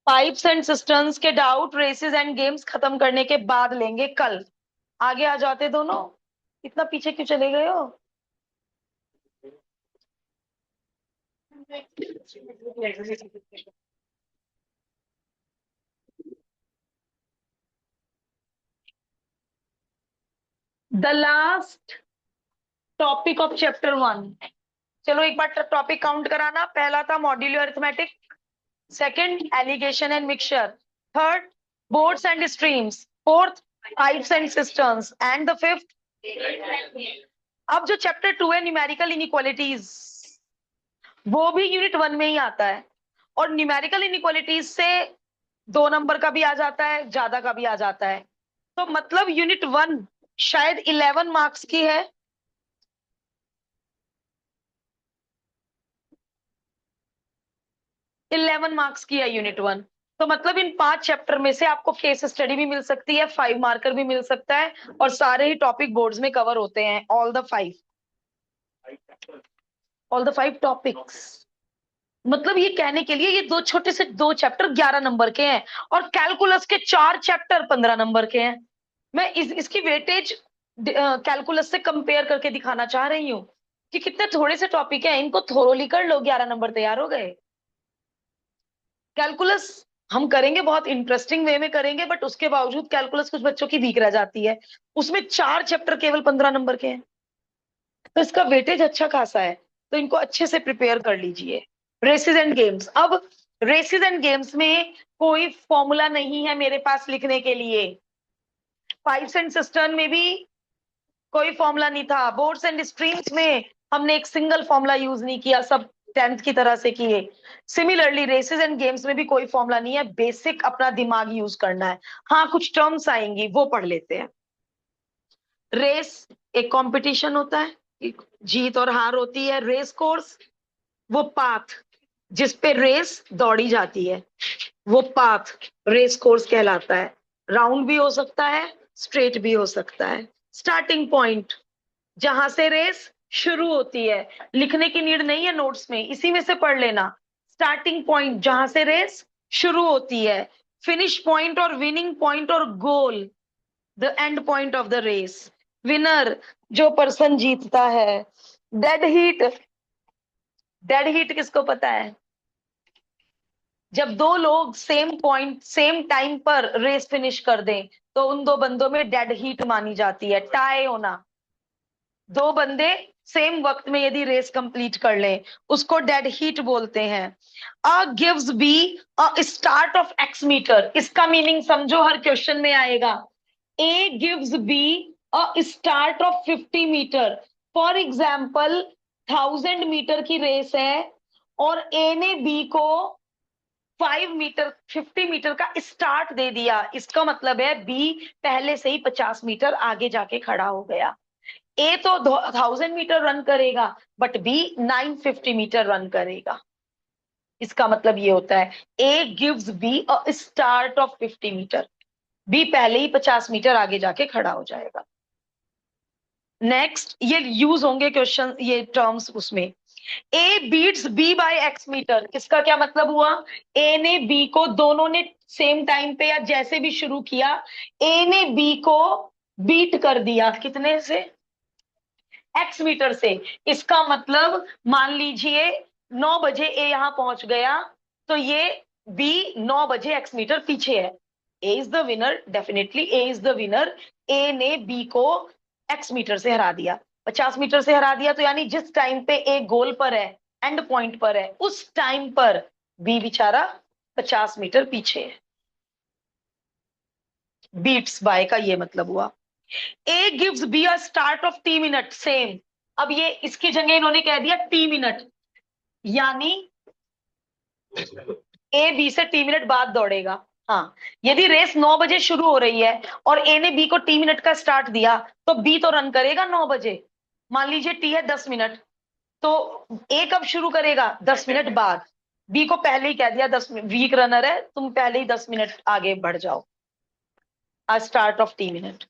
Pipes and systems के doubt races and games खत्म करने के बाद लेंगे कल। आगे आ जाते दोनों, इतना पीछे क्यों चले गए हो? The last topic of chapter 1। चलो एक बार टॉपिक काउंट कराना। पहला था modular arithmetic, second alligation and mixture, third boats and streams, fourth pipes and cisterns and the fifth. अब जो चैप्टर 2 है न्यूमेरिकल इनइक्वालिटीज, वो भी यूनिट 1 में ही आता है। और न्यूमेरिकल इनइक्वालिटीज से 2 नंबर का भी आ जाता है, ज्यादा का भी आ जाता है। तो मतलब यूनिट 1 शायद 11 मार्क्स की है। 11 मार्क्स की है यूनिट 1। तो मतलब इन 5 चैप्टर में से आपको केस स्टडी भी मिल सकती है, 5 मार्कर भी मिल सकता है, और सारे ही टॉपिक बोर्ड्स में कवर होते हैं। All the 5 topics. मतलब ये कहने के लिए ये दो छोटे से 2 चैप्टर 11 नंबर के हैं, और कैलकुलस के 4 चैप्टर 15 नंबर के हैं। मैं इसकी वेटेज कैलकुलस से कंपेयर करके दिखाना चाह रही हूँ कि कितने थोड़े से टॉपिक हैं, इनको थोरोली कर लो, 11 नंबर तैयार हो गए। कैलकुलस हम करेंगे, बहुत इंटरेस्टिंग वे में करेंगे, बट उसके बावजूद कैलकुलस कुछ बच्चों की वीक रह जाती है। उसमें 4 चैप्टर केवल 15 नंबर के हैं, तो इसका वेटेज अच्छा खासा है। तो इनको अच्छे से प्रिपेयर कर लीजिए। Races and games. अब रेसेस एंड गेम्स में कोई फॉर्मूला नहीं है मेरे पास लिखने के लिए। पाइप्स एंड सिस्टम में भी कोई फॉर्मूला नहीं था। बोर्ड्स एंड स्ट्रीम्स में हमने एक सिंगल फॉर्मूला यूज नहीं किया, सब 10th की तरह से किए। सिमिलरली रेसेस एंड गेम्स में भी कोई फॉर्मूला नहीं है, बेसिक अपना दिमाग यूज करना है। हाँ, कुछ टर्म्स आएंगी, वो पढ़ लेते हैं। रेस एक कंपटीशन होता है, एक जीत और हार होती है। रेस कोर्स वो पाथ जिस पे रेस दौड़ी जाती है, वो पाथ रेस कोर्स कहलाता है। राउंड भी हो सकता है, स्ट्रेट भी हो सकता है। स्टार्टिंग पॉइंट जहां से रेस शुरू होती है, लिखने की नीड नहीं है नोट्स में, इसी में से पढ़ लेना। स्टार्टिंग पॉइंट जहां से रेस शुरू होती है, फिनिश पॉइंट और विनिंग पॉइंट और goal, the end point of the race. Winner जो पर्सन जीतता है। डेड हीट, डेड हीट किसको पता है? जब 2 लोग सेम पॉइंट सेम टाइम पर रेस फिनिश कर दें, तो उन 2 बंदों में डेड हीट मानी जाती है। टाई होना, 2 बंदे सेम वक्त में यदि रेस कंप्लीट कर लें, उसको डेड हीट बोलते हैं। A gives B a start of X metre, इसका मीनिंग समझो, हर क्वेश्चन में आएगा। A gives B a start of 50 metre. For example 1000 metre की रेस है, और ए ने बी को 5 मीटर 50 मीटर का स्टार्ट दे दिया। इसका मतलब है बी पहले से ही 50 मीटर आगे जाके खड़ा हो गया। ए तो 1000 मीटर रन करेगा, बट बी 950 मीटर रन करेगा। इसका मतलब ये होता है A gives B a start of 50 metre, B पहले ही 50 मीटर आगे जाके खड़ा हो जाएगा। नेक्स्ट, ये यूज होंगे क्वेश्चन, ये टर्म्स उसमें। A beats B by X metre, इसका क्या मतलब हुआ? ए ने बी को, दोनों ने सेम टाइम पे या जैसे भी शुरू किया, ए ने बी को बीट कर दिया, कितने से? एक्स मीटर से। इसका मतलब मान लीजिए 9 बजे ए यहां पहुंच गया, तो ये बी 9 बजे एक्स मीटर पीछे है। A is the winner, definitely A is the winner. A ने बी को एक्स मीटर से हरा दिया, 50 मीटर से हरा दिया, तो यानी जिस टाइम पे ए गोल पर है, एंड पॉइंट पर है, उस टाइम पर बी बेचारा 50 मीटर पीछे है। बीट्स बाय का ये मतलब हुआ। ए gives B a start of T minute, same. अब ये इसकी जगह इन्होंने कह दिया T मिनट, यानी ए बी से T मिनट बाद दौड़ेगा। हाँ, यदि रेस 9 बजे शुरू हो रही है और ए ने बी को T मिनट का स्टार्ट दिया, तो बी तो रन करेगा 9 बजे। मान लीजिए टी है 10 मिनट, तो ए कब शुरू करेगा? 10 मिनट बाद। बी को पहले ही कह दिया 10 मिनट, वीक रनर है, तुम पहले ही 10 मिनट आगे बढ़ जाओ। A start of T minute.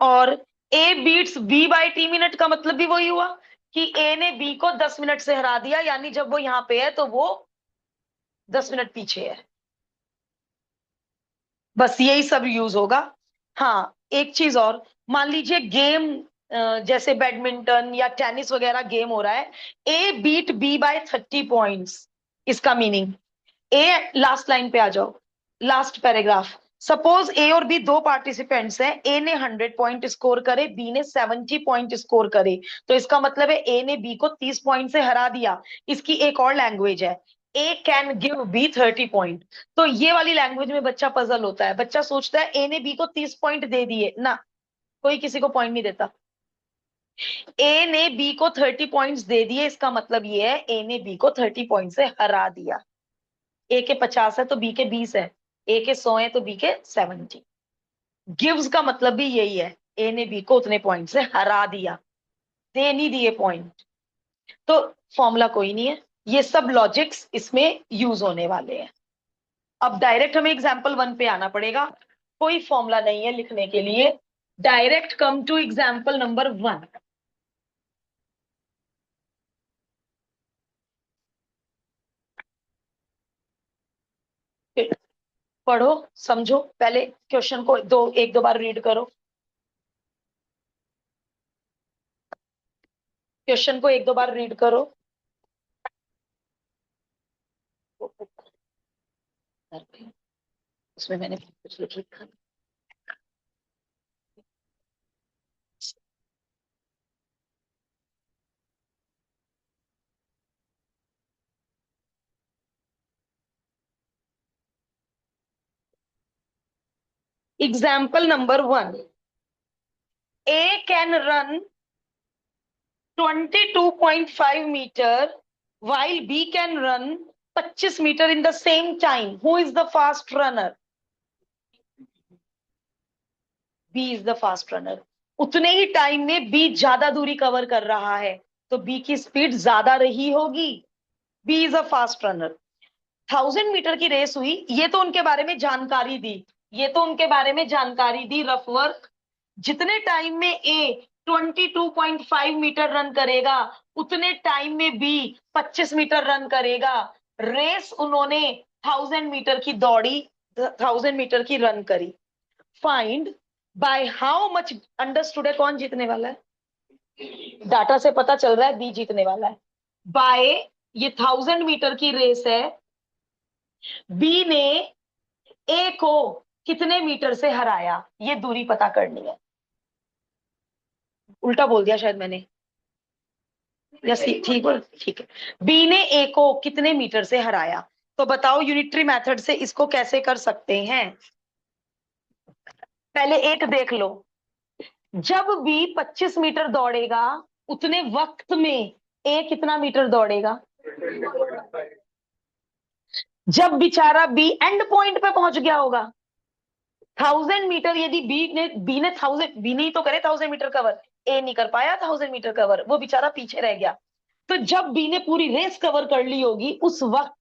और A beats B by T minute का मतलब भी वही हुआ कि ए ने बी को 10 मिनट से हरा दिया, यानी जब वो यहां पे है तो वो 10 मिनट पीछे है। बस यही सब यूज होगा। हाँ, एक चीज और, मान लीजिए गेम जैसे बैडमिंटन या टेनिस वगैरह गेम हो रहा है, ए बीट बी बाय 30 पॉइंट्स। इसका मीनिंग, ए, लास्ट लाइन पे आ जाओ, लास्ट पैराग्राफ। सपोज ए और बी दो पार्टिसिपेंट्स हैं, ए ने 100 पॉइंट स्कोर करे, बी ने 70 पॉइंट स्कोर करे, तो इसका मतलब है ए ने बी को 30 पॉइंट से हरा दिया। इसकी एक और लैंग्वेज है, ए कैन गिव बी 30 पॉइंट। तो ये वाली लैंग्वेज में बच्चा पजल होता है, बच्चा सोचता है ए ने बी को 30 पॉइंट दे दिए ना, कोई किसी को पॉइंट नहीं देता। ए ने बी को 30 पॉइंट्स दे दिए, इसका मतलब ये है ए ने बी को 30 पॉइंट से हरा दिया। ए के 50 है तो बी के 20 है, ए के 100 है तो बी के 70। गिव्स का मतलब भी यही है, ए ने बी को उतने पॉइंट से हरा दिया, दे नहीं दिए पॉइंट। तो फॉर्मूला कोई नहीं है, ये सब लॉजिक्स इसमें यूज होने वाले हैं। अब डायरेक्ट हमें एग्जाम्पल 1 पे आना पड़ेगा, कोई फॉर्मूला नहीं है लिखने के लिए, direct come to example number 1। पढ़ो, समझो, पहले क्वेश्चन को एक दो बार रीड करो, क्वेश्चन को एक दो बार रीड करो। उसमें मैंने कुछ लिख रखा। Example number 1, A can run 22.5 meter while B can run 25 meter in the same time. Who is the fast runner? B is the fast runner. उतने ही टाइम में B ज्यादा दूरी कवर कर रहा है, तो B की स्पीड ज्यादा रही होगी। B is a fast runner. 1000 metre की रेस हुई, ये तो उनके बारे में जानकारी दी, ये तो उनके बारे में जानकारी दी, रफ वर्क। जितने टाइम में ए 22.5 मीटर रन करेगा, उतने टाइम में बी 25 मीटर रन करेगा। रेस उन्होंने 1000 मीटर की दौड़ी, 1000 मीटर की रन करी। Find by how much, understood है कौन जीतने वाला है, डाटा से पता चल रहा है बी जीतने वाला है। बाय, ये 1000 मीटर की रेस है, बी ने ए को कितने मीटर से हराया, ये दूरी पता करनी है। उल्टा बोल दिया शायद मैंने, या ठीक बोल, ठीक है। बी ने ए को कितने मीटर से हराया, तो बताओ यूनिटरी मेथड से इसको कैसे कर सकते हैं। पहले एक देख लो, जब बी 25 मीटर दौड़ेगा, उतने वक्त में ए कितना मीटर दौड़ेगा। जब बेचारा बी एंड पॉइंट पे पहुंच गया होगा, 1000 मीटर, यदि बी ने 1000, बी ने तो करे 1000 मीटर कवर, ए नहीं कर पाया 1000 मीटर कवर, वो बेचारा पीछे रह गया। तो जब बी ने पूरी रेस कवर कर ली होगी, उस वक्त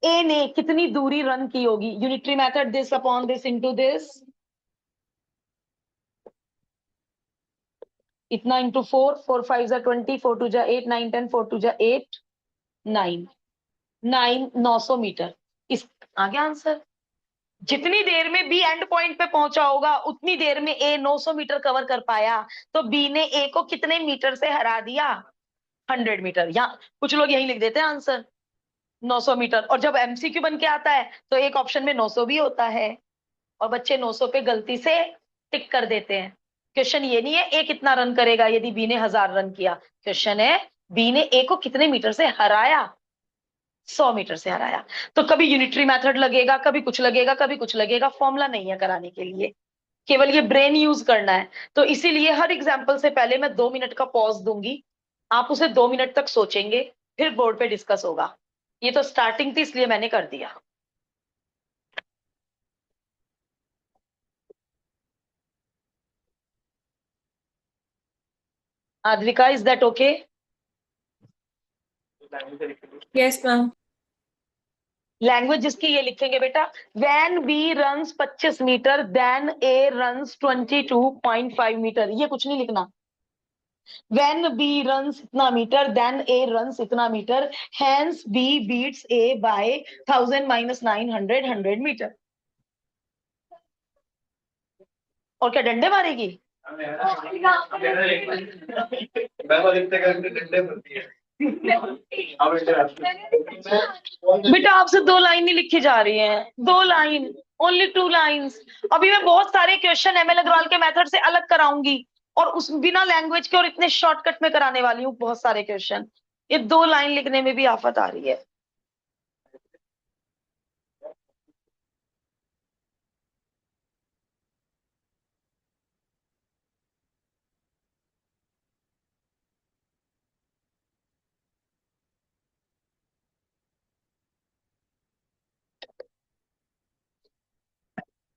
ए ने कितनी दूरी रन की होगी। Unitary method, this upon this into this, इतना इंटू 4, 4 5 जा 20, 4 2 जा 8, 9 10, 4 2 जा 8, 9, 900 मीटर। इस आगे आंसर, जितनी देर में बी एंड पॉइंट पे पहुंचा होगा, उतनी देर में ए 900 मीटर कवर कर पाया, तो बी ने ए को कितने मीटर से हरा दिया, 100 मीटर। या कुछ लोग यही लिख देते हैं आंसर 900 मीटर, और जब एमसीक्यू बन के आता है तो एक ऑप्शन में 900 भी होता है, और बच्चे 900 पे गलती से टिक कर देते हैं। क्वेश्चन ये नहीं है ए कितना रन करेगा यदि बी ने 1000 रन किया, क्वेश्चन है बी ने ए को कितने मीटर से हराया, 100 मीटर से हराया। तो कभी यूनिटरी मेथड लगेगा, कभी कुछ लगेगा, कभी कुछ लगेगा, फॉर्मूला नहीं है कराने के लिए, केवल ये ब्रेन यूज करना है। तो इसीलिए हर एग्जाम्पल से पहले मैं 2 मिनट का पॉज दूंगी, आप उसे 2 मिनट तक सोचेंगे, फिर बोर्ड पे डिस्कस होगा। ये तो स्टार्टिंग थी इसलिए मैंने कर दिया। Aadvika, is that okay? Yes ma'am. Language जिसकी ये लिखेंगे बेटा, when B runs 25 metre then A runs 22.5 metre, ये कुछ नहीं लिखना। व्हेन बी रन्स इतना मीटर देन ए रन्स इतना metre, hence B beats A by 1000 - 900 100 metre. और क्या डंडे मारेगी? बेटा आपसे 2 लाइन नहीं लिखी जा रही है, 2 लाइन, ओनली 2 लाइन्स। अभी मैं बहुत सारे क्वेश्चन एमएल अग्रवाल के मेथड से अलग कराऊंगी और उस बिना लैंग्वेज के और इतने शॉर्टकट में कराने वाली हूँ बहुत सारे क्वेश्चन। ये 2 लाइन लिखने में भी आफत आ रही है।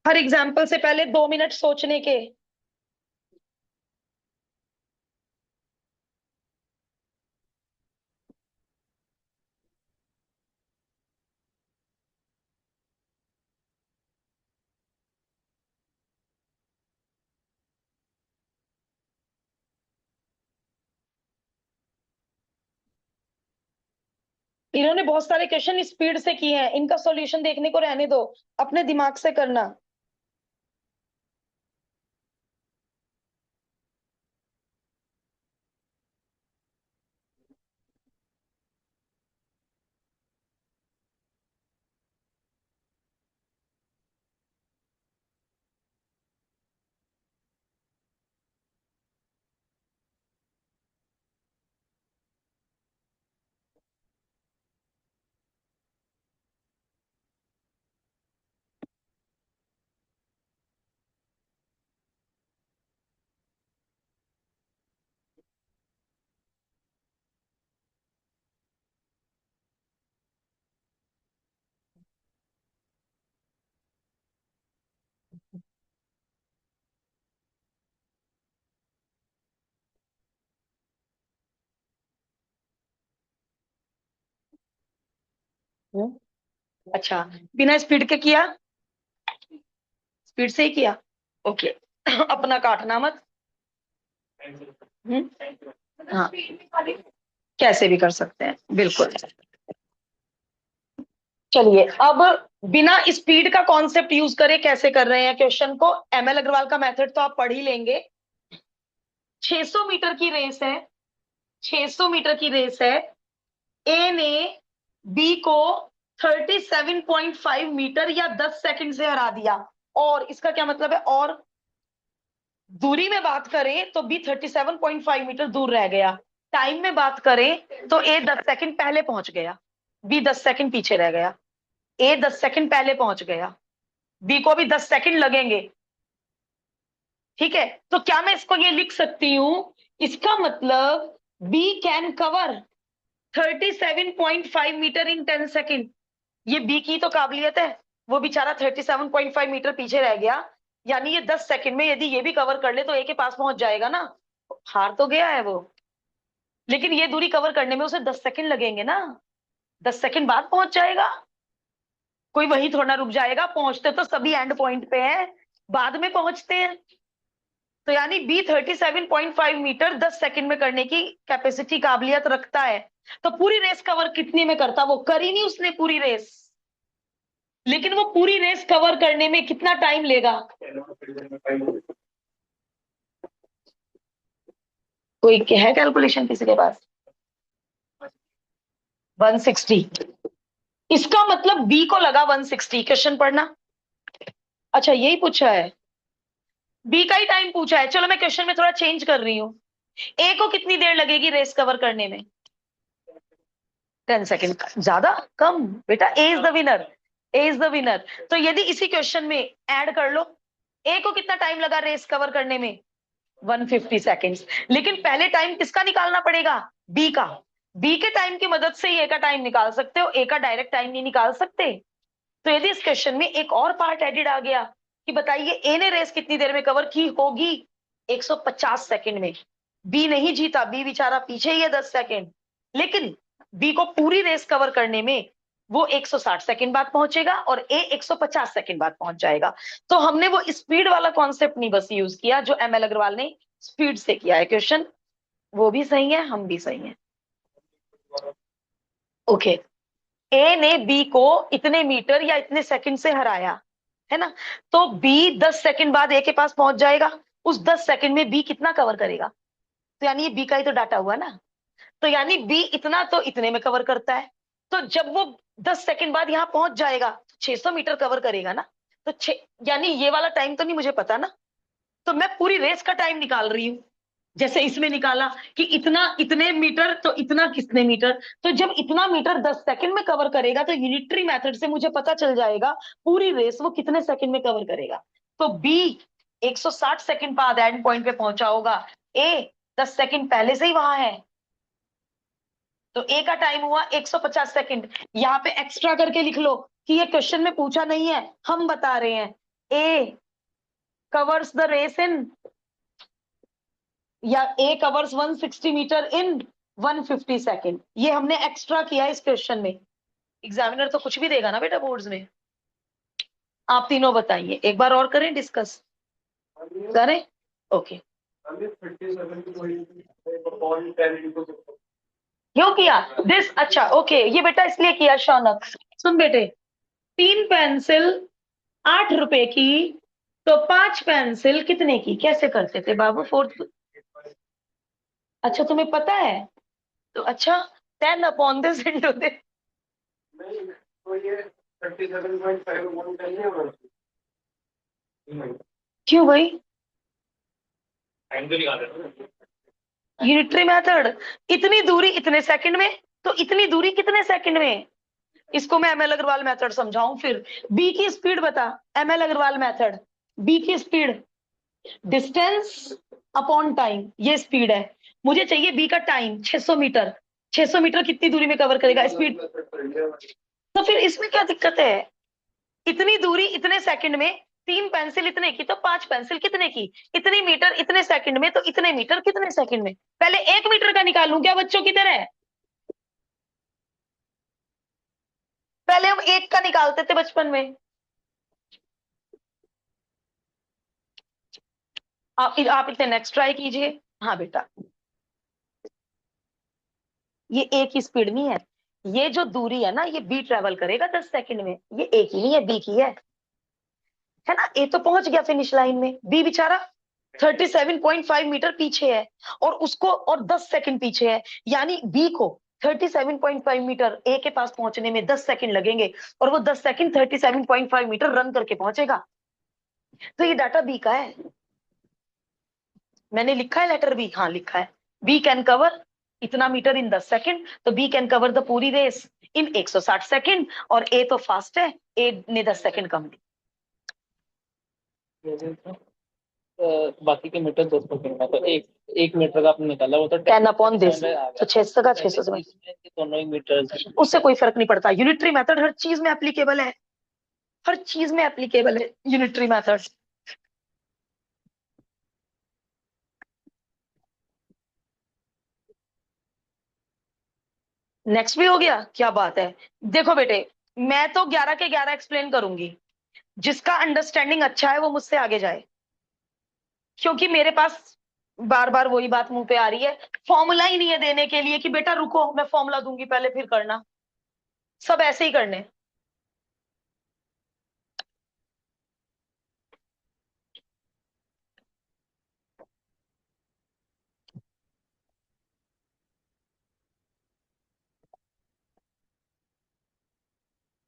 हर एग्जाम्पल से पहले 2 मिनट सोचने के। इन्होंने बहुत सारे क्वेश्चन स्पीड से किए हैं, इनका सॉल्यूशन देखने को रहने दो, अपने दिमाग से करना। हम्म, अच्छा, बिना स्पीड के किया? स्पीड से ही किया? ओके। अपना काटना मत। हम्म, हाँ, कैसे भी कर सकते हैं, बिल्कुल। चलिए अब बिना स्पीड का कॉन्सेप्ट यूज करे कैसे कर रहे हैं क्वेश्चन को। एमएल अग्रवाल का मेथड तो आप पढ़ ही लेंगे। 600 मीटर की रेस है, 600 मीटर की रेस है। ए ने बी को 37.5 मीटर या 10 सेकंड से हरा दिया। और इसका क्या मतलब है? और दूरी में बात करें तो बी 37.5 मीटर दूर रह गया। टाइम में बात करें तो ए 10 सेकंड पहले पहुंच गया, बी 10 सेकंड पीछे रह गया। ए 10 सेकंड पहले पहुंच गया, बी को भी 10 सेकंड लगेंगे। ठीक है, तो क्या मैं इसको ये लिख सकती हूं, इसका मतलब B can cover 37.5 metre in 10 second. ये बी की तो काबिलियत है, वो बेचारा 37.5 मीटर पीछे रह गया, यानी ये 10 सेकंड में यदि ये भी कवर कर ले तो ए के पास पहुंच जाएगा ना। हार तो गया है वो, लेकिन ये दूरी कवर करने में उसे 10 सेकंड लगेंगे ना, 10 सेकंड बाद पहुंच जाएगा। कोई वही थोड़ा रुक जाएगा, पहुंचते तो सभी एंड पॉइंट पे हैं, बाद में पहुंचते हैं। तो यानी बी 37.5 मीटर 10 सेकंड में करने की कैपेसिटी, काबिलियत रखता है। तो पूरी रेस कवर कितने में करता? वो कर ही नहीं उसने पूरी रेस, लेकिन वो पूरी रेस कवर करने में कितना टाइम लेगा? कोई है कैलकुलेशन किसी के पास? 160। इसका मतलब बी को लगा 160। क्वेश्चन पढ़ना। अच्छा यही पूछा है, बी का ही टाइम पूछा है। चलो मैं क्वेश्चन में थोड़ा चेंज कर रही हूँ। ए को कितनी देर लगेगी रेस कवर करने में? 10 सेकेंड। ज्यादा? कम? बेटा A is the winner, A is the winner. तो यदि इसी क्वेश्चन में ऐड कर लो, ए को कितना टाइम लगा रेस कवर करने में? 150 सेकेंड्स। लेकिन पहले टाइम किसका निकालना पड़ेगा? बी का। बी के टाइम की मदद से ए का टाइम निकाल सकते हो, ए का डायरेक्ट टाइम नहीं निकाल सकते। तो यदि इस क्वेश्चन में एक और पार्ट एडेड आ गया कि बताइए ए ने रेस कितनी देर में कवर की होगी? 150 सेकंड में। बी नहीं जीता, बी बेचारा पीछे ही है 10 सेकंड, लेकिन बी को पूरी रेस कवर करने में वो 160 सेकंड बाद पहुंचेगा और ए 150 सेकंड बाद पहुंच जाएगा। तो हमने वो स्पीड वाला कॉन्सेप्ट नहीं बस यूज किया जो एमएल अग्रवाल ने स्पीड से किया है क्वेश्चन। वो भी सही है, हम भी सही है। ओके, ए ने बी को इतने मीटर या इतने सेकंड से हराया। है ना। तो बी 10 सेकंड बाद ए के पास पहुंच जाएगा, उस 10 सेकंड में बी कितना कवर करेगा? तो यानी ये बी का ही तो डाटा हुआ ना। तो यानी बी इतना तो इतने में कवर करता है। तो जब वो 10 सेकंड बाद यहाँ पहुंच जाएगा, 600 मीटर कवर करेगा ना। तो यानी ये वाला टाइम तो नहीं मुझे पता ना, तो मैं पूरी रेस का टाइम निकाल रही हूँ। जैसे इसमें निकाला कि इतना इतने मीटर तो इतना कितने मीटर। तो जब इतना मीटर 10 सेकंड में कवर करेगा तो यूनिटरी मेथड से मुझे पता चल जाएगा पूरी रेस वो कितने सेकंड में कवर करेगा। तो बी 160 सेकंड बाद एंड पॉइंट पे पहुंचा होगा, ए 10 सेकंड पहले से ही वहां है, तो ए का टाइम हुआ 150 सेकंड। यहाँ पे एक्स्ट्रा करके लिख लो कि ये क्वेश्चन में पूछा नहीं है, हम बता रहे हैं। ए कवर्स द रेस इन, या ए कवर्स 160 मीटर इन 150 सेकेंड। ये हमने एक्स्ट्रा किया है इस क्वेश्चन में। एग्जामिनर तो कुछ भी देगा ना बेटा बोर्ड्स में। आप तीनों बताइए, एक बार और करें डिस्कस, करें। ओके, क्यों किया दिस? अच्छा ओके, ये बेटा इसलिए किया शौनक, सुन बेटे, 3 पेंसिल 8 रुपए की, तो 5 पेंसिल कितने की, कैसे करते थे बाबू फोर्थ? अच्छा तुम्हें पता है, तो अच्छा 10 अपॉन दिस इंटू दिस। नहीं तो ये 37.5 क्यों भाई? टाइम तो निकाल देना। यूनिटरी मेथड, इतनी दूरी इतने सेकंड में, तो इतनी दूरी कितने सेकंड में? इसको मैं एमएल अग्रवाल मेथड समझाऊं फिर। बी की स्पीड बता, एमएल अग्रवाल मेथड। बी की स्पीड डिस्टेंस अपॉन टाइम, ये स्पीड है। मुझे चाहिए बी का टाइम 600 मीटर। 600 मीटर कितनी दूरी में कवर करेगा स्पीड? तो फिर इसमें क्या दिक्कत है? इतनी दूरी इतने सेकंड में, 3 पेंसिल इतने की तो 5 पेंसिल कितने की, इतनी मीटर इतने सेकंड में तो इतने मीटर कितने सेकंड में। पहले 1 मीटर का निकालूं क्या बच्चों की तरह? पहले हम एक का निकालते थे बचपन में। आप इतने नेक्स्ट ट्राई कीजिए। हाँ बेटा, ये एक ही स्पीड नहीं है। ये जो दूरी है ना, ये बी ट्रेवल करेगा 10 सेकंड में, ये एक ही नहीं है, बी की है ना। ए तो पहुंच गया फिनिश लाइन में, बी बेचारा 37.5 मीटर पीछे है, और उसको और 10 सेकंड पीछे है। यानी बी को 37.5 मीटर ए के पास पहुंचने में 10 सेकंड लगेंगे, और वो 10 सेकंड 37.5 मीटर रन करके पहुंचेगा। तो ये डाटा बी का है। मैंने लिखा है लेटर बी, हाँ लिखा है। बी कैन कवर इतना मीटर इन 10 सेकंड, तो बी कैन कवर द पूरी रेस इन 160 सेकंड, और ए तो फास्ट है, ए ने 10 सेकंड कम दी। बाकी के मीटर 200 गिनना, तो एक एक मीटर का आपने निकाला, वो तो 10 अपॉन दिस, तो 600 का 600 से दोनों ही मीटर। उससे कोई फर्क नहीं पड़ता। यूनिटरी मेथड हर चीज में एप्लीकेबल है, हर चीज में एप्लीकेबल है यूनिटरी मेथड। नेक्स्ट भी हो गया, क्या बात है। देखो बेटे, मैं तो 11 के 11 एक्सप्लेन करूंगी। जिसका अंडरस्टैंडिंग अच्छा है वो मुझसे आगे जाए, क्योंकि मेरे पास बार बार वही बात मुंह पे आ रही है। फॉर्मूला ही नहीं है देने के लिए कि बेटा रुको मैं फॉर्मूला दूंगी पहले फिर करना, सब ऐसे ही करने।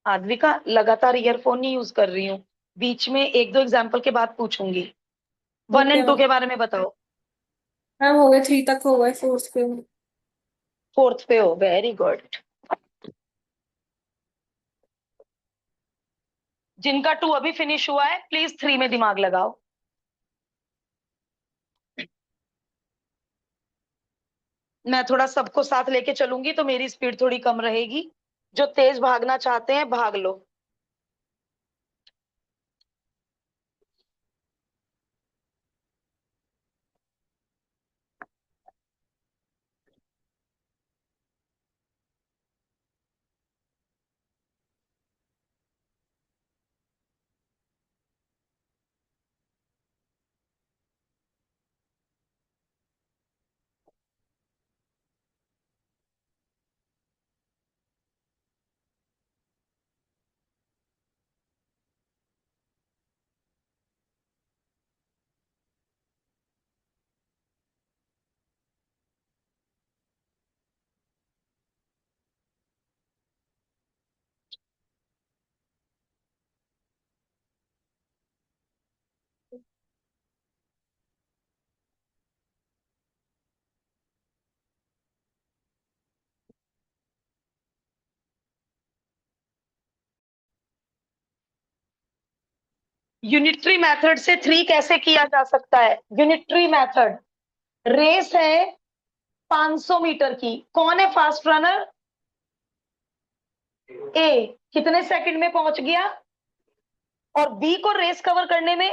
आद्विका, लगातार ईयरफोन नहीं यूज कर रही हूँ, बीच में एक दो एग्जाम्पल के बाद पूछूंगी। 1 ओके एंड 2 मैम। के बारे में बताओ। मैम हो गए 3 तक, हो गए 4th पे हूँ। 4th पे हो, वेरी गुड। जिनका 2 अभी फिनिश हुआ है प्लीज 3 में दिमाग लगाओ। मैं थोड़ा सबको साथ लेके चलूंगी तो मेरी स्पीड थोड़ी कम रहेगी। जो तेज भागना चाहते हैं भाग लो। यूनिटरी मेथड से 3 कैसे किया जा सकता है? यूनिटरी मेथड, रेस है 500 मीटर की, कौन है फास्ट रनर? ए कितने सेकंड में पहुंच गया, और बी को रेस कवर करने में,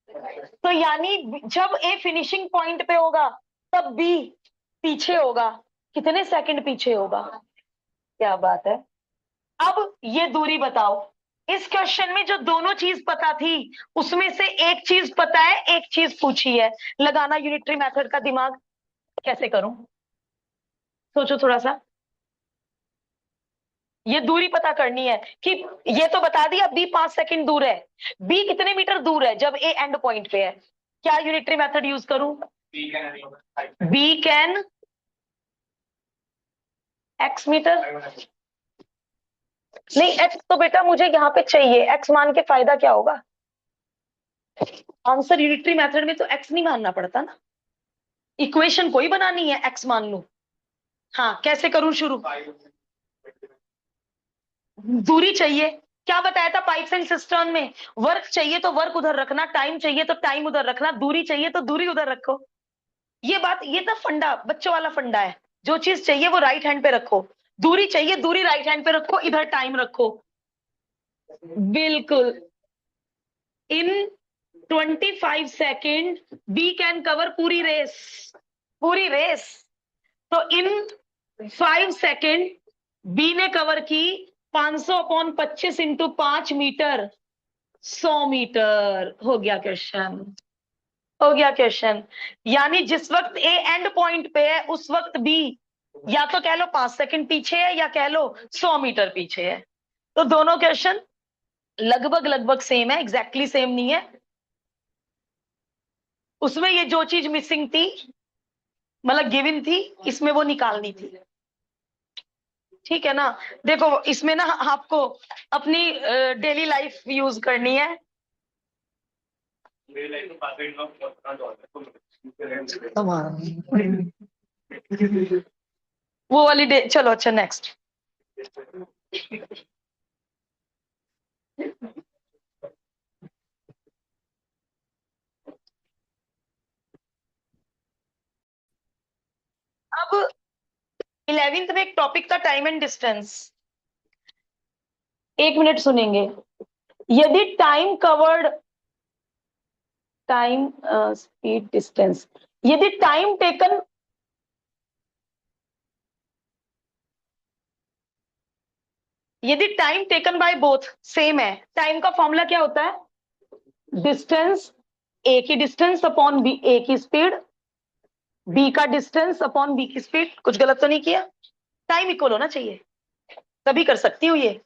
तो यानी जब ए फिनिशिंग पॉइंट पे होगा तब बी पीछे होगा, कितने सेकंड पीछे होगा? क्या बात है। अब ये दूरी बताओ। इस क्वेश्चन में जो दोनों चीज पता थी उसमें से एक चीज पता है, एक चीज पूछी है। लगाना यूनिटरी मेथड का दिमाग, कैसे करूं? सोचो थोड़ा सा। ये दूरी पता करनी है कि ये तो बता दिया बी 5 सेकंड दूर है, बी कितने मीटर दूर है जब ए एंड पॉइंट पे है। क्या यूनिटरी मेथड यूज करूं? बी कैन एक्स मीटर, नहीं एक्स तो बेटा मुझे यहाँ पे चाहिए, एक्स मान के फायदा क्या होगा? आंसर यूनिटरी मेथड में तो एक्स नहीं मानना पड़ता ना, इक्वेशन कोई बनानी है एक्स मान लू। हाँ कैसे करूं शुरू? दूरी चाहिए, क्या बताया था पाइप्स एंड सिस्टर्न में? वर्क चाहिए तो वर्क उधर रखना, टाइम चाहिए तो टाइम उधर रखना, दूरी चाहिए तो दूरी उधर रखो। ये बात, ये तो फंडा, बच्चों वाला फंडा है। जो चीज चाहिए वो राइट हैंड पे रखो, दूरी चाहिए दूरी राइट हैंड पे रखो, इधर टाइम रखो। बिल्कुल। इन 25 सेकेंड बी कैन कवर पूरी रेस, पूरी रेस। तो इन 5 सेकेंड बी ने कवर की 500/25 इंटू 5 मीटर, 100 मीटर। हो गया क्वेश्चन, हो गया क्वेश्चन। यानी जिस वक्त ए एंड पॉइंट पे है उस वक्त बी या तो कह लो 5 सेकंड पीछे है या कह लो 100 मीटर पीछे है। तो दोनों क्वेश्चन लगभग लगभग सेम है, एग्जैक्टली सेम नहीं है। उसमें ये जो चीज मिसिंग थी, मतलब गिवन थी, इसमें वो निकालनी थी। ठीक है ना? देखो इसमें ना आपको अपनी डेली लाइफ यूज करनी है। वो वाली डे, चलो अच्छा नेक्स्ट। अब 11th में एक टॉपिक था टाइम एंड डिस्टेंस। 1 मिनट सुनेंगे। यदि time covered, time speed distance, यदि टाइम टेकन, यदि time taken by both same है, टाइम का फॉर्मूला क्या होता है? डिस्टेंस, ए की डिस्टेंस अपॉन बी, ए की स्पीड, बी का डिस्टेंस अपॉन बी की स्पीड। कुछ गलत तो नहीं किया? टाइम इक्वल होना चाहिए, तभी कर सकती हूँ ये।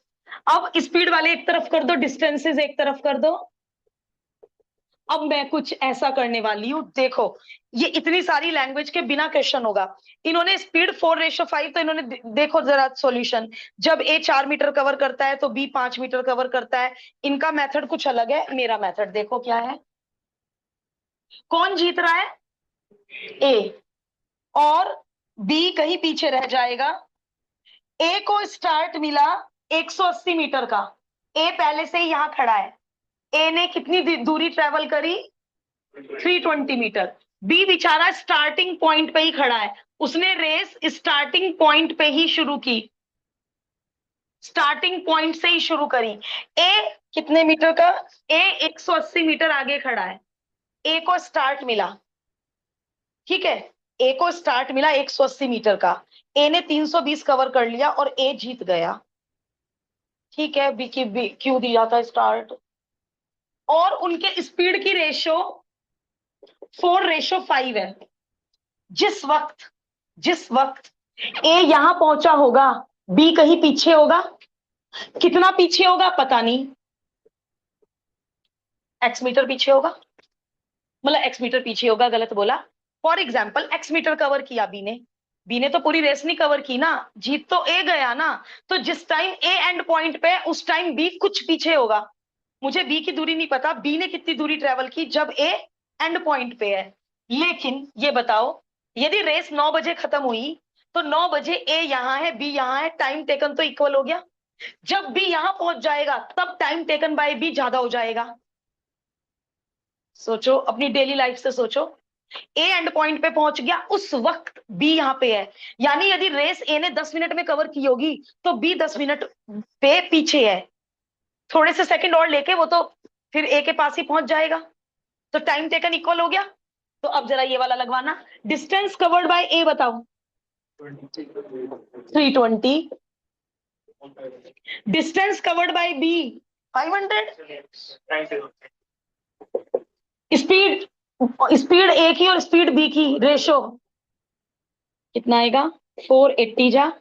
अब स्पीड वाले एक तरफ कर दो, डिस्टेंसेस एक तरफ कर दो। अब मैं कुछ ऐसा करने वाली हूं, देखो ये इतनी सारी लैंग्वेज के बिना क्वेश्चन होगा। इन्होंने स्पीड 4:5, तो इन्होंने देखो जरा सॉल्यूशन। जब ए 4 मीटर कवर करता है तो बी 5 मीटर कवर करता है। इनका मेथड कुछ अलग है, मेरा मेथड देखो क्या है। कौन जीत रहा है? ए, और बी कहीं पीछे रह जाएगा। ए को स्टार्ट मिला 180 मीटर का, ए पहले से ही यहां खड़ा है। ए ने कितनी दूरी ट्रेवल करी? 320 मीटर। बी बेचारा स्टार्टिंग पॉइंट पे ही खड़ा है, उसने रेस स्टार्टिंग पॉइंट पे ही शुरू की, स्टार्टिंग पॉइंट से ही शुरू करी। ए कितने मीटर का? ए 180 मीटर आगे खड़ा है। ए को स्टार्ट मिला, ठीक है, ए को स्टार्ट मिला 180 मीटर का। ए ने 320 कवर कर लिया और ए जीत गया। ठीक है, बी की बी क्यों दिया था स्टार्ट। और उनके स्पीड की रेशो 4:5 है। जिस वक्त ए यहां पहुंचा होगा, बी कहीं पीछे होगा। कितना पीछे होगा पता नहीं, एक्स मीटर पीछे होगा, मतलब एक्स मीटर पीछे होगा, गलत बोला। For example X metre cover किया बी ने तो पूरी रेस नहीं कवर की ना, जीत तो ए गया ना। तो जिस टाइम ए एंड पॉइंट पे उस टाइम बी कुछ पीछे होगा। मुझे बी की दूरी नहीं पता, बी ने कितनी दूरी ट्रेवल की जब ए एंड पॉइंट पे है। लेकिन ये बताओ, यदि रेस 9 बजे खत्म हुई तो 9 बजे ए यहां है बी यहां है, टाइम टेकन तो इक्वल हो गया। जब बी यहां पहुंच जाएगा तब टाइम टेकन बाय बी ज्यादा हो जाएगा। सोचो, अपनी डेली लाइफ से सोचो। ए एंड पॉइंट पे पहुंच गया, उस वक्त बी यहाँ पे है, यानी यदि रेस ए ने 10 मिनट में कवर की होगी तो बी 10 मिनट पे पीछे है। थोड़े से सेकंड और लेके वो तो फिर ए के पास ही पहुंच जाएगा, तो टाइम टेकन इक्वल हो गया। तो अब जरा ये वाला लगवाना, डिस्टेंस कवर्ड बाय ए बताओ 320, distance covered by B 500, speed speed A की और स्पीड बी की रेशो कितना आएगा 480 जा,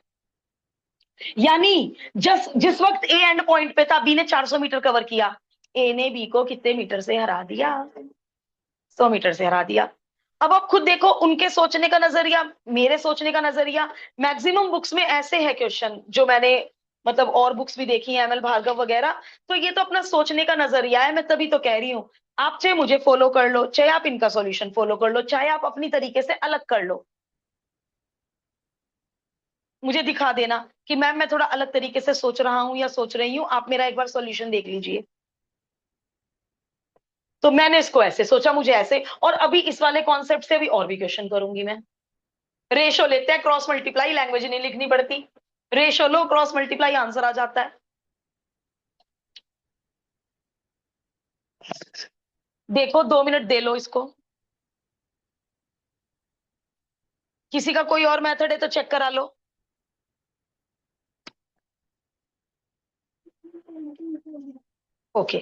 यानी जिस वक्त ए एंड पॉइंट पे था बी ने 400 मीटर कवर किया, ए ने बी को कितने मीटर से हरा दिया, 100 मीटर से हरा दिया। अब आप खुद देखो, उनके सोचने का नजरिया, मेरे सोचने का नजरिया, मैक्सिमम बुक्स में ऐसे है क्वेश्चन, जो मैंने मतलब और बुक्स भी देखी है, एमएल भार्गव वगैरह, तो ये तो अपना सोचने का नजरिया है। मैं तभी तो कह रही हूँ, आप चाहे मुझे फॉलो कर लो, चाहे आप इनका सॉल्यूशन फॉलो कर लो, चाहे आप अपनी तरीके से अलग कर लो, मुझे दिखा देना कि मैम मैं थोड़ा अलग तरीके से सोच रहा हूं या सोच रही हूं, आप मेरा एक बार सॉल्यूशन देख लीजिए। तो मैंने इसको ऐसे सोचा, मुझे ऐसे, और अभी इस वाले कॉन्सेप्ट से भी और भी क्वेश्चन करूंगी मैं। रेशो लेते हैं, क्रॉस मल्टीप्लाई, लैंग्वेज नहीं लिखनी पड़ती, रेशो लो, क्रॉस मल्टीप्लाई, आंसर आ जाता है। देखो 2 मिनट दे लो इसको, किसी का कोई और मेथड है तो चेक करा लो। ओके,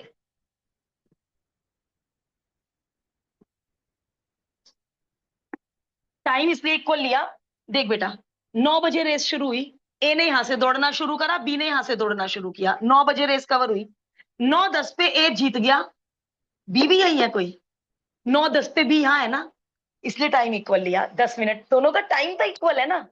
टाइम इसलिए इक्वल लिया, देख बेटा 9 बजे रेस शुरू हुई, ए ने यहां से दौड़ना शुरू करा, बी ने यहां से दौड़ना शुरू किया, 9 बजे रेस कवर हुई, 9:10 पे ए जीत गया, बी भी यही है कोई, 9:10 पे बी यहाँ है ना, इसलिए टाइम इक्वल लिया, 10 मिनट, दोनों का टाइम तो इक्वल है ना,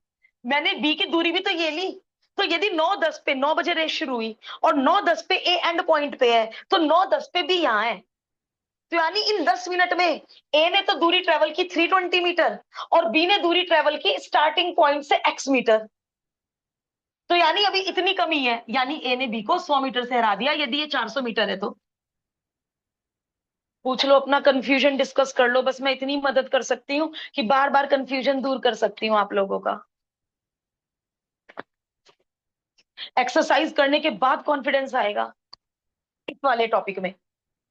मैंने बी की दूरी भी तो ये ली। तो यदि 9:10 पे 9 बजे रेस शुरू हुई और 9:10 पे ए एंड पॉइंट पे है, तो 9:10 पे बी यहाँ है, तो यानी इन 10 मिनट में ए ने तो दूरी ट्रेवल की 320 मीटर और बी ने दूरी ट्रेवल की स्टार्टिंग पॉइंट से x मीटर, तो यानी अभी इतनी कमी है, यानी ए ने बी को 100 मीटर से हरा दिया, यदि ये 400 मीटर है तो। पूछ लो, अपना कंफ्यूजन डिस्कस कर लो, बस मैं इतनी मदद कर सकती हूँ कि बार बार कंफ्यूजन दूर कर सकती हूँ आप लोगों का। एक्सरसाइज करने के बाद कॉन्फिडेंस आएगा इस वाले टॉपिक में,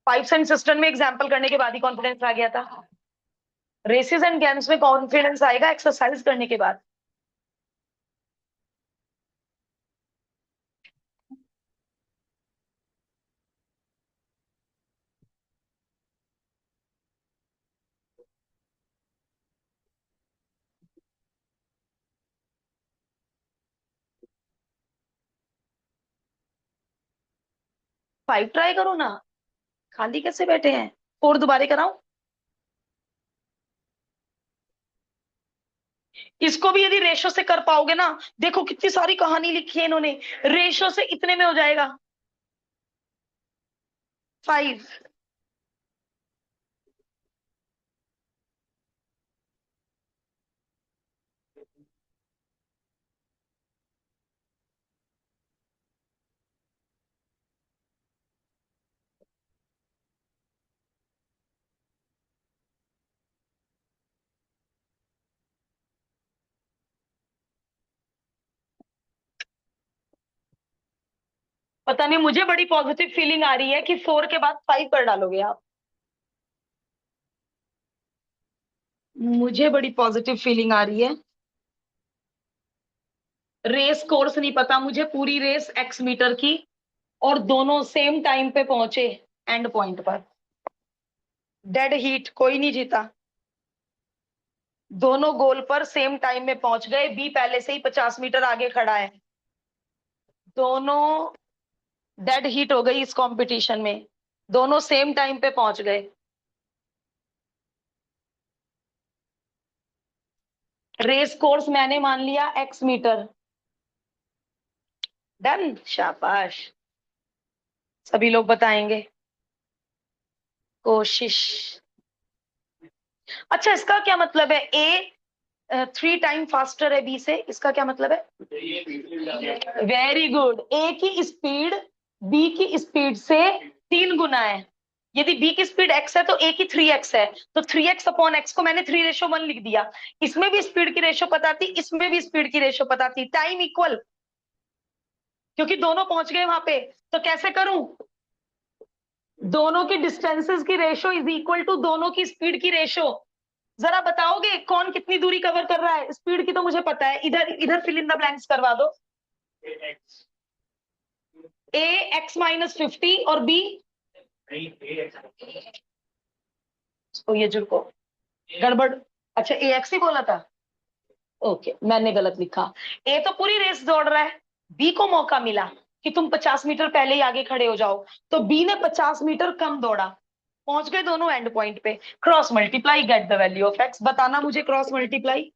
पाइप्स एंड सिस्टम में एग्जाम्पल करने के बाद ही कॉन्फिडेंस आ गया था, रेसेस एंड गेम्स में कॉन्फिडेंस आएगा एक्सरसाइज करने के बाद। फाइव ट्राई करो ना, खाली कैसे बैठे हैं, फोर दोबारा कराऊं? इसको भी यदि रेशो से कर पाओगे ना, देखो कितनी सारी कहानी लिखी है इन्होंने, रेशो से इतने में हो जाएगा 5। पता नहीं, मुझे बड़ी पॉजिटिव फीलिंग आ रही है कि 4 के बाद 5 कर डालोगे आप, मुझे बड़ी पॉजिटिव फीलिंग आ रही है। रेस कोर्स नहीं पता मुझे, पूरी रेस x मीटर की, और दोनों सेम टाइम पे पहुंचे एंड पॉइंट पर, डेड हीट, कोई नहीं जीता, दोनों गोल पर सेम टाइम में पहुंच गए, बी पहले से ही 50 मीटर आगे खड़ा है, दोनों डेड हीट हो गई इस कंपटीशन में, दोनों सेम टाइम पे पहुंच गए। रेस कोर्स मैंने मान लिया x मीटर, डन, शाबाश, सभी लोग बताएंगे, कोशिश। अच्छा, इसका क्या मतलब है, ए 3 टाइम फास्टर है बी से, इसका क्या मतलब है? वेरी गुड, ए की स्पीड बी की स्पीड से 3 गुना है, यदि बी की स्पीड x है तो a की 3x है, तो 3x अपॉन x को मैंने 3:1 लिख दिया। इसमें भी स्पीड की रेशो पता थी, इसमें भी स्पीड की रेशो पता थी, टाइम इक्वल, क्योंकि दोनों पहुंच गए वहां पे। तो कैसे करूं, दोनों की डिस्टेंसेस की रेशो इज इक्वल टू दोनों की स्पीड की रेशो। जरा बताओगे कौन कितनी दूरी कवर कर रहा है, स्पीड की तो मुझे पता है, इधर इधर फिल इन द ब्लैंक्स करवा दो। a x-50 और b, तो ये जुड़को गड़बड़, अच्छा ए एक्स ही बोला था, ओके मैंने गलत लिखा। ए तो पूरी रेस दौड़ रहा है, बी को मौका मिला कि तुम 50 मीटर पहले ही आगे खड़े हो जाओ, तो बी ने 50 मीटर कम दौड़ा, पहुंच गए दोनों एंड पॉइंट पे। Cross multiply, get the value of x. बताना मुझे क्रॉस मल्टीप्लाई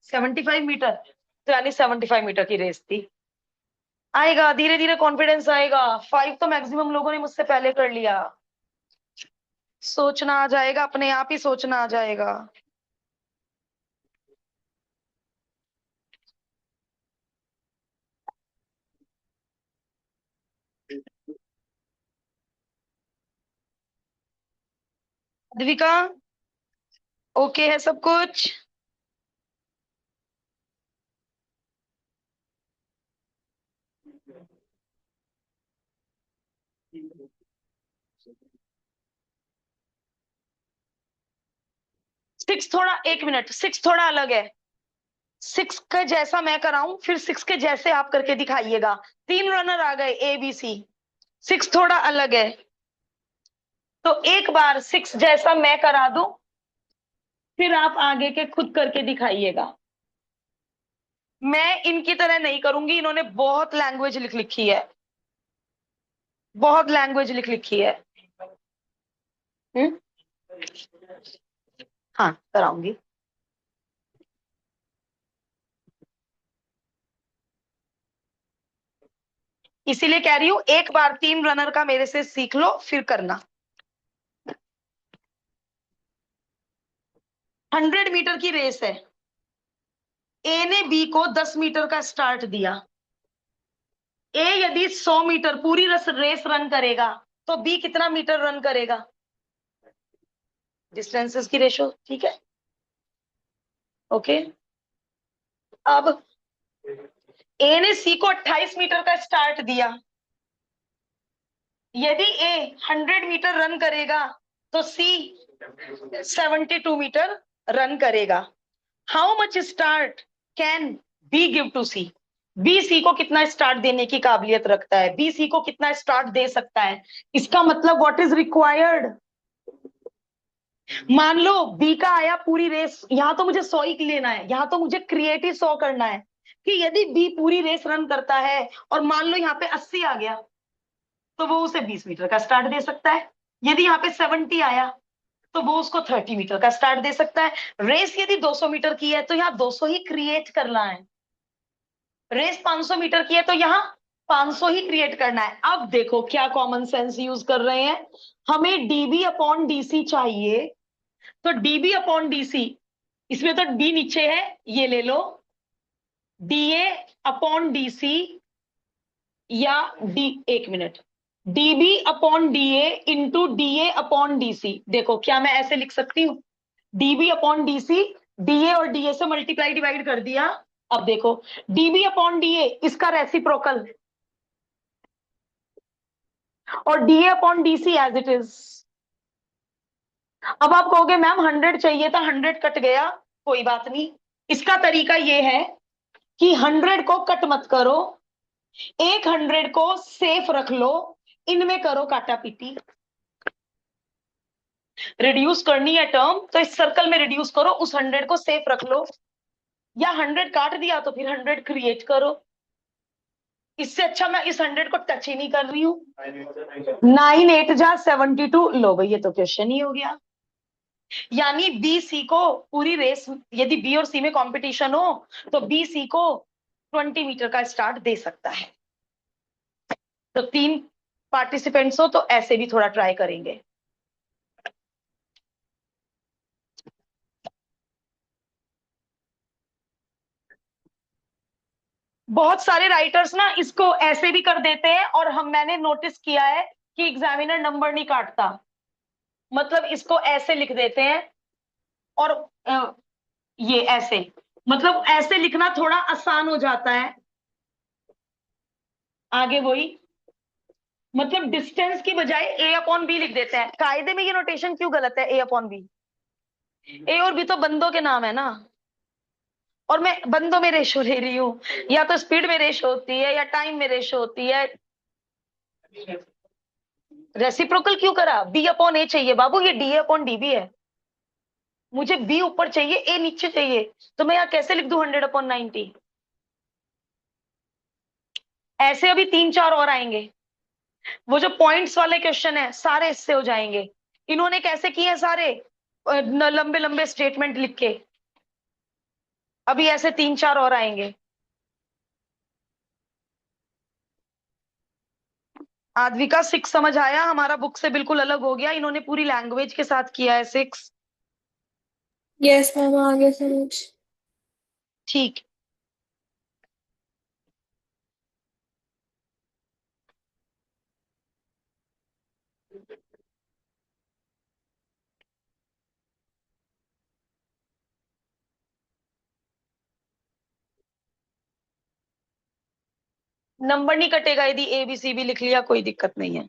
75 मीटर, तो यानी 75 मीटर की रेस थी। आएगा धीरे धीरे कॉन्फिडेंस आएगा, 5 तो मैक्सिमम लोगों ने मुझसे पहले कर लिया। सोचना आ जाएगा, अपने आप ही सोचना आ जाएगा। द्विका, ओके है सब कुछ? सिक्स थोड़ा, एक मिनट, सिक्स थोड़ा अलग है। सिक्स का जैसा मैं कराऊं फिर सिक्स के जैसे आप करके दिखाइएगा। 3 रनर आ गए ए बी सी, सिक्स थोड़ा अलग है, तो एक बार सिक्स जैसा मैं करा दूं, फिर आप आगे के खुद करके दिखाइएगा। मैं इनकी तरह नहीं करूंगी, इन्होंने बहुत लैंग्वेज लिख लिखी है, बहुत लैंग्वेज लिख लिखी है। हम्म, हाँ कराऊंगी। इसीलिए कह रही हूं, एक बार 3 रनर का मेरे से सीख लो फिर करना। 100 मीटर की रेस है, ए ने बी को 10 मीटर का स्टार्ट दिया। ए यदि 100 मीटर पूरी रेस रन करेगा, तो बी कितना मीटर रन करेगा? डिस्टेंसेस की रेशो, ठीक है, ओके। अब ए ने सी को 28 मीटर का स्टार्ट दिया, यदि ए 100 मीटर रन करेगा, तो सी 72 मीटर रन करेगा। How much start can be give to C? B C को कितना स्टार्ट देने की काबिलियत रखता है, बी सी को कितना स्टार्ट दे सकता है, इसका मतलब व्हाट इज रिक्वायर्ड। मान लो बी का आया पूरी रेस, यहां तो मुझे 100 ही लेना है, यहां तो मुझे क्रिएटिव 100 करना है, कि यदि बी पूरी रेस रन करता है और मान लो यहाँ पे 80 आ गया, तो वो उसे 20 मीटर का स्टार्ट दे सकता है। यदि यहाँ पे 70 आया, तो वो उसको 30 मीटर का स्टार्ट दे सकता है। रेस यदि 200 मीटर की है, तो यहाँ 200 ही क्रिएट करना है। रेस 500 मीटर की है, तो यहाँ 500 ही क्रिएट करना है। अब देखो क्या कॉमन सेंस यूज कर रहे हैं, हमें डीबी अपॉन डीसी चाहिए, तो डीबी अपॉन डीसी, इसमें तो डी नीचे है, ये ले लो, डीए अपॉन डीसी, या डी, एक minute, DB upon DA into DA upon DC. देखो क्या मैं ऐसे लिख सकती हूँ, डीबी अपॉन डीसी, डीए और डीए से मल्टीप्लाई डिवाइड कर दिया। अब देखो डीबी अपॉन डीए इसका रेसिप्रोकल, और DA upon DC as it is. अब आप कहोगे मैम 100 चाहिए था, 100 कट गया, कोई बात नहीं। इसका तरीका ये है कि 100 को कट मत करो, एक 100 को सेफ रख लो, इनमें करो काटा पीटी। रिड्यूस करनी है टर्म, तो इस सर्कल में रिड्यूस करो, उस 100 को सेफ रख लो, या 100 काट दिया तो फिर 100 क्रिएट करो। इससे अच्छा मैं इस 100 को टच ही नहीं कर रही हूं। 9 8 जा 72, लो भाई ये तो क्वेश्चन ही हो गया। यानी बी सी को पूरी रेस, यदि बी और सी में कंपटीशन हो, तो बी सी को 20 मीटर का स्टार्ट दे सकता है। तो 3 पार्टिसिपेंट्स हो तो ऐसे भी थोड़ा ट्राई करेंगे। बहुत सारे राइटर्स ना इसको ऐसे भी कर देते हैं, और मैंने नोटिस किया है कि एग्जामिनर नंबर नहीं काटता, मतलब इसको ऐसे लिख देते हैं और ये ऐसे, मतलब ऐसे लिखना थोड़ा आसान हो जाता है। आगे वही, मतलब डिस्टेंस की बजाय ए अपॉन बी लिख देते हैं। कायदे में ये नोटेशन क्यों गलत है, ए अपॉन बी? ए और बी तो बंदों के नाम है ना, और मैं बंदों में रेशो ले रही हूँ, या तो स्पीड में रेशो होती है या टाइम में रेशो होती है। रेसिप्रोकल क्यों करा? बी अपॉन ए चाहिए बाबू, ये डी अपॉन डी भी है। मुझे बी ऊपर चाहिए, ए नीचे चाहिए, तो मैं यहाँ कैसे लिख दूं 100/90? ऐसे अभी 3-4 और आएंगे। वो जो पॉइंट्स वाले क्वेश्चन है सारे इससे हो जाएंगे। इन्होंने कैसे किए हैं सारे? लंबे लंबे स्टेटमेंट लिख के। अभी ऐसे 3-4 और आएंगे। आद्विका 6 समझ आया? हमारा बुक से बिल्कुल अलग हो गया, इन्होंने पूरी लैंग्वेज के साथ किया है 6। यस मैम, आगे समझ। ठीक। नंबर नहीं कटेगा यदि ए बी सी भी लिख लिया, कोई दिक्कत नहीं है।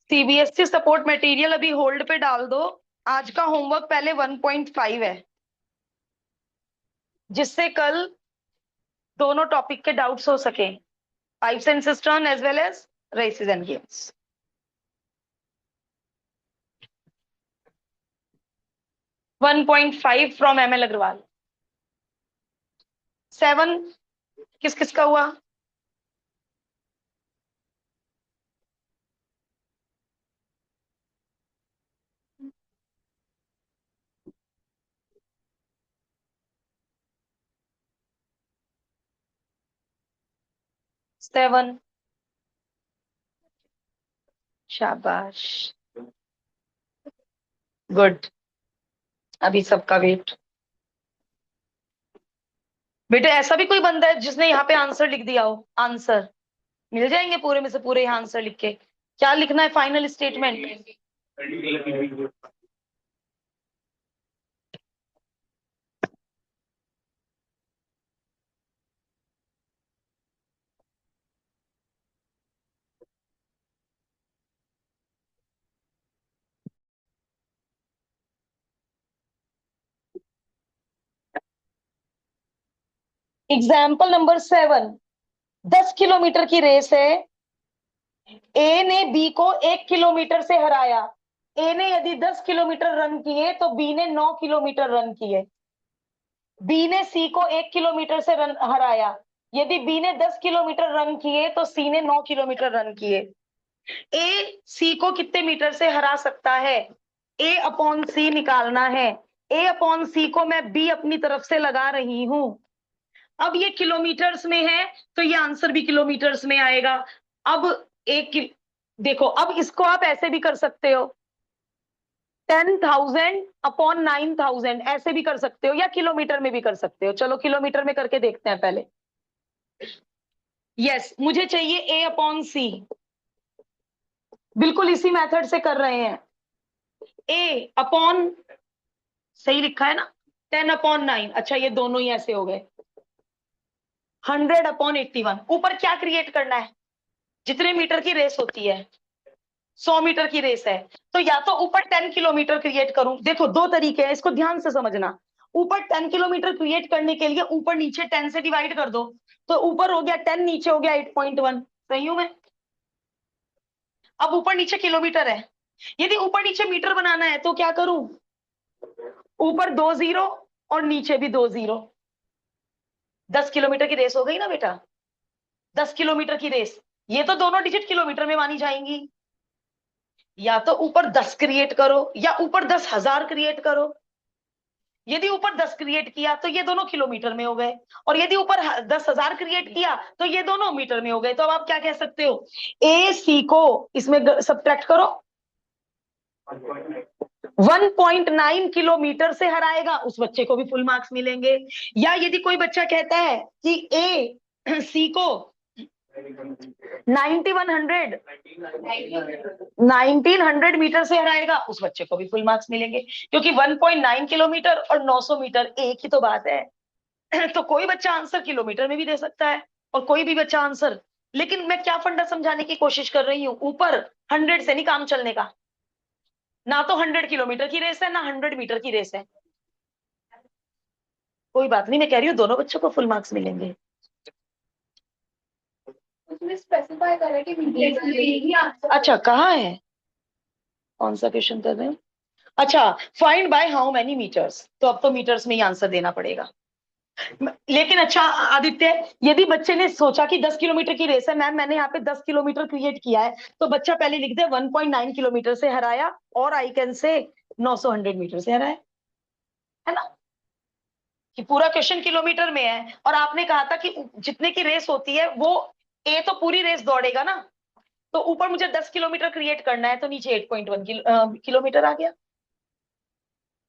सीबीएसई सपोर्ट मटेरियल अभी होल्ड पे डाल दो। आज का होमवर्क पहले 1.5 है, जिससे कल दोनों टॉपिक के डाउट्स हो सके, pipes and system as well as races and games. 1.5 from ML Agrawal. 7 किस किस का हुआ? सेवन, शाबाश, गुड। अभी सबका वेट। बेटे ऐसा भी कोई बंदा है जिसने यहाँ पे आंसर लिख दिया हो? आंसर मिल जाएंगे पूरे में से पूरे यहाँ आंसर लिख के। क्या लिखना है final statement? Example number 7, 10 kilometre की रेस है। ए ने बी को 1 किलोमीटर से हराया। ए ने यदि 10 किलोमीटर रन किए तो बी ने 9 किलोमीटर रन किए। बी ने सी को 1 किलोमीटर से रन हराया। यदि बी ने 10 किलोमीटर रन किए तो सी ने 9 किलोमीटर रन किए। ए सी को कितने मीटर से हरा सकता है? ए अपॉन सी निकालना है। ए अपॉन सी को मैं बी अपनी तरफ से लगा रही हूं। अब ये किलोमीटर्स में है तो ये आंसर भी किलोमीटर्स में आएगा। अब देखो, अब इसको आप ऐसे भी कर सकते हो, 10,000/9,000 ऐसे भी कर सकते हो, या किलोमीटर में भी कर सकते हो। चलो किलोमीटर में करके देखते हैं पहले। यस, मुझे चाहिए ए अपॉन सी, बिल्कुल इसी मेथड से कर रहे हैं। ए अपॉन, सही लिखा है ना, 10/9। अच्छा ये दोनों ही ऐसे हो गए। 100/81। ऊपर क्या क्रिएट करना है? जितने मीटर की रेस होती है, 100 मीटर की रेस है, तो या तो ऊपर 10 किलोमीटर क्रिएट करूं। देखो दो तरीके हैं, इसको ध्यान से समझना। ऊपर 10 किलोमीटर क्रिएट करने के लिए ऊपर नीचे 10 से डिवाइड कर दो, तो ऊपर हो गया 10, नीचे हो गया 8.1। सही हूं मैं? अब ऊपर नीचे किलोमीटर है, यदि ऊपर नीचे मीटर बनाना है तो क्या करूं? ऊपर 2 0 और नीचे भी 2 0। 10 किलोमीटर की रेस हो गई ना बेटा, 10 किलोमीटर की रेस, ये तो दोनों डिजिट किलोमीटर में मानी जाएंगी। या तो ऊपर 10 क्रिएट करो या ऊपर 10,000 क्रिएट करो। यदि ऊपर 10 क्रिएट किया तो ये दोनों किलोमीटर में हो गए, और यदि ऊपर 10,000 क्रिएट किया तो ये दोनों मीटर में हो गए। तो अब आप क्या कह सकते हो, ए सी को इसमें सब्ट्रैक्ट करो, 1.9 किलोमीटर से हराएगा, उस बच्चे को भी फुल मार्क्स मिलेंगे। या यदि कोई बच्चा कहता है कि ए सी को 1900 मीटर से हराएगा, उस बच्चे को भी फुल मार्क्स मिलेंगे, क्योंकि 1.9 किलोमीटर और 900 मीटर एक ही तो बात है। तो कोई बच्चा आंसर किलोमीटर में भी दे सकता है और कोई भी बच्चा आंसर। लेकिन मैं क्या फंडा समझाने की कोशिश कर रही हूं, ऊपर 100 से नहीं काम चलने का। ना तो 100 किलोमीटर की रेस है, ना 100 मीटर की रेस है। कोई बात नहीं, मैं कह रही हूँ दोनों बच्चों को फुल मार्क्स मिलेंगे। उसमें स्पेसिफाई करें कि यही आंसर अच्छा, कहाँ है, कौन सा क्वेश्चन कर रहे हैं? अच्छा, find by how many metres, तो अब तो मीटर्स में ही आंसर देना पड़ेगा। लेकिन अच्छा आदित्य, यदि बच्चे ने सोचा कि 10 किलोमीटर की रेस है, मैम मैंने यहाँ पे 10 किलोमीटर क्रिएट किया है, तो बच्चा पहले लिख दे 1.9 किलोमीटर से हराया, और आई कैन से 900 मीटर से हराया, है ना, कि पूरा क्वेश्चन किलोमीटर में है। और आपने कहा था कि जितने की रेस होती है वो ए तो पूरी रेस दौड़ेगा ना, तो ऊपर मुझे 10 किलोमीटर क्रिएट करना है, तो नीचे 8.1 किलोमीटर आ गया।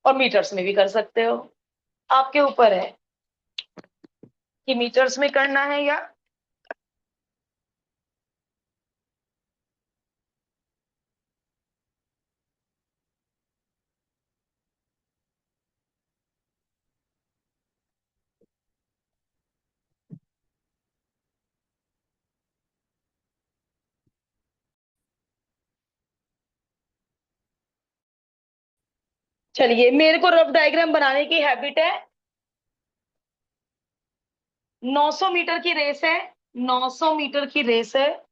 और मीटर्स में भी कर सकते हो, आपके ऊपर है कि मीटर्स में करना है या। चलिए, मेरे को रफ डायग्राम बनाने की हैबिट है। 900 मीटर की रेस है, 900 मीटर की रेस है।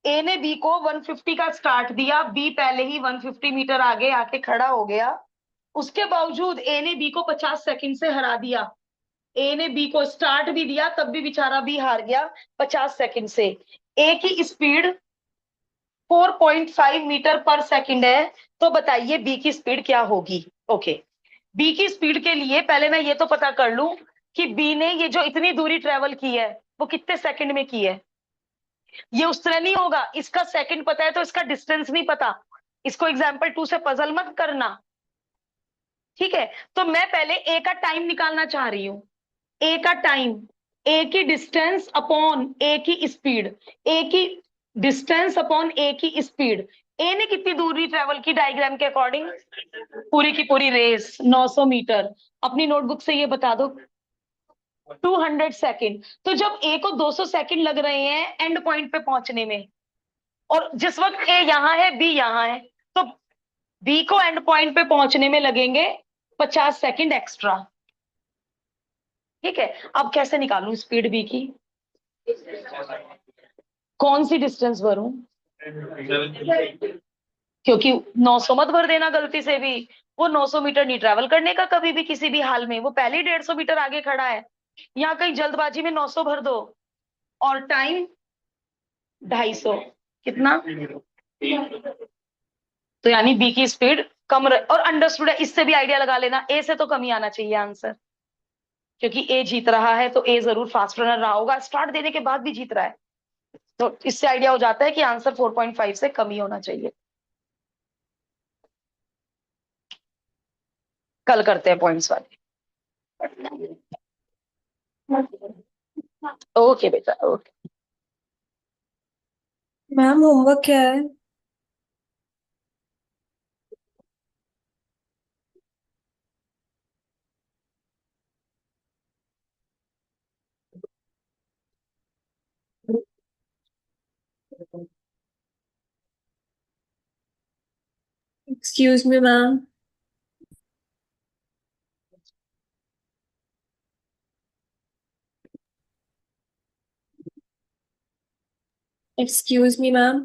ए ने बी को 150 का स्टार्ट दिया, बी पहले ही 150 मीटर आगे आके खड़ा हो गया। उसके बावजूद ए ने बी को 50 सेकंड से हरा दिया। ए ने बी को स्टार्ट भी दिया, तब भी बेचारा बी हार गया 50 सेकंड से। ए की स्पीड 4.5 मीटर पर सेकंड है, तो बताइए बी की स्पीड क्या होगी। ओके, बी की स्पीड के लिए पहले मैं ये तो पता कर लूं कि बी ने ये जो इतनी दूरी ट्रेवल की है वो कितने सेकंड में की है। ये उस तरह नहीं होगा, इसका सेकंड पता है तो इसका डिस्टेंस नहीं पता। इसको एग्जाम्पल 2 से पजल मत करना, ठीक है। तो मैं पहले ए का टाइम निकालना चाह रही हूं, ए का टाइम, ए की डिस्टेंस अपॉन ए की स्पीड, ए की डिस्टेंस अपॉन ए की स्पीड। ए ने कितनी दूरी ट्रेवल की डायग्राम के अकॉर्डिंग, पूरी की पूरी रेस 900 मीटर। अपनी नोटबुक से ये बता दो, 200 सेकंड। तो जब ए को 200 सेकंड लग रहे हैं एंड पॉइंट पे पहुंचने में, और जिस वक्त ए यहां है बी यहां है, तो बी को एंड पॉइंट पे पहुंचने में लगेंगे 50 सेकंड एक्स्ट्रा, ठीक है। अब कैसे निकालूं स्पीड बी की, कौन सी डिस्टेंस भरूं, क्योंकि 900 मत भर देना गलती से भी। वो 900 मीटर नहीं ट्रेवल करने का कभी भी किसी भी हाल में, वो पहले ही 150 मीटर आगे खड़ा है। यहाँ कहीं जल्दबाजी में 900 भर दो, और टाइम 250, कितना, तो यानी बी की स्पीड कम और अंडरस्टूड है, इससे भी आइडिया लगा लेना ए से तो कम ही आना चाहिए आंसर, क्योंकि ए जीत रहा है तो ए जरूर फास्ट रनर रहा होगा, स्टार्ट देने के बाद भी जीत रहा है। तो इससे आइडिया हो जाता है कि आंसर 4.5 से कम ही होना चाहिए। कल करते हैं पॉइंट्स वाले। ओके बेटा, ओके। मैम होमवर्क क्या है? Excuse me ma'am. Excuse me ma'am.